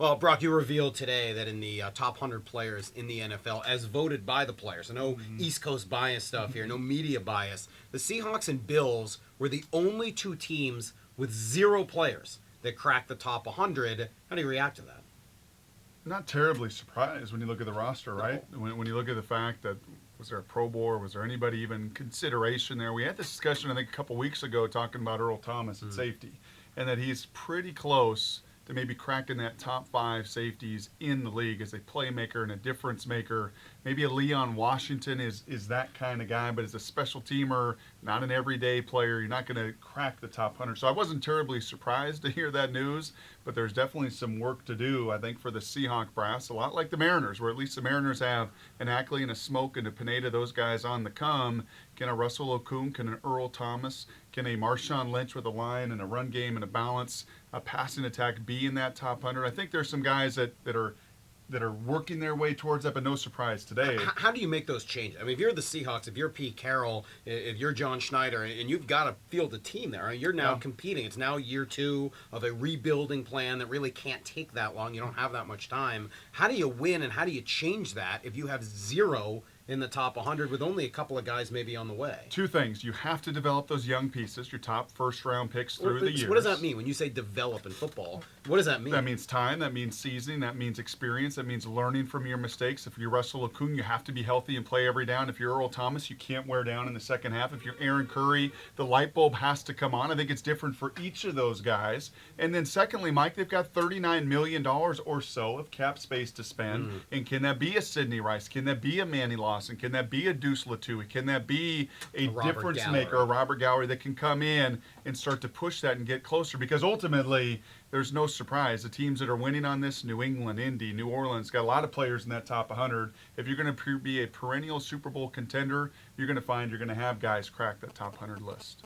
Well, Brock, you revealed today that in the top 100 players in the NFL, as voted by the players, so no East Coast bias stuff here, no media bias, the Seahawks and Bills were the only two teams with zero players that cracked the top 100. How do you react to that? Not terribly surprised when you look at the roster, right? When you look at the fact that was there a Pro Bowl or was there anybody even consideration there? We had this discussion, I think, a couple weeks ago talking about Earl Thomas at safety and that he's pretty close to maybe cracking that top 5 safeties in the league as a playmaker and a difference maker. Maybe a Leon Washington is that kind of guy, but as a special teamer, not an everyday player, you're not going to crack the top 100. So I wasn't terribly surprised to hear that news, but there's definitely some work to do, I think, for the Seahawk brass, a lot like the Mariners, where at least the Mariners have an Ackley and a Smoke and a Pineda, those guys on the come. Can a Russell Okung, can an Earl Thomas, can a Marshawn Lynch with a line and a run game and a balance, a passing attack be in that top 100? I think there's some guys that are working their way towards that, but no surprise today. How do you make those changes? I mean, if you're the Seahawks, if you're Pete Carroll, if you're John Schneider, and you've got to field a team there, you're now competing. It's now year 2 of a rebuilding plan that really can't take that long. You don't have that much time. How do you win, and how do you change that if you have zero in the top 100 with only a couple of guys maybe on the way? Two things. You have to develop those young pieces, your top first-round picks through the years. What does that mean when you say develop in football? What does that mean? That means time. That means seasoning. That means experience. That means learning from your mistakes. If you're Russell Okung, you have to be healthy and play every down. If you're Earl Thomas, you can't wear down in the second half. If you're Aaron Curry, the light bulb has to come on. I think it's different for each of those guys. And then secondly, Mike, they've got $39 million or so of cap space to spend. And can that be a Sidney Rice? Can that be a Manny Lawson? Can that be a Deuce Latui? Can that be a difference maker, a Robert Gallery that can come in and start to push that and get closer? Because ultimately, there's no surprise. The teams that are winning on this, New England, Indy, New Orleans, got a lot of players in that top 100. If you're going to be a perennial Super Bowl contender, you're going to find you're going to have guys crack that top 100 list.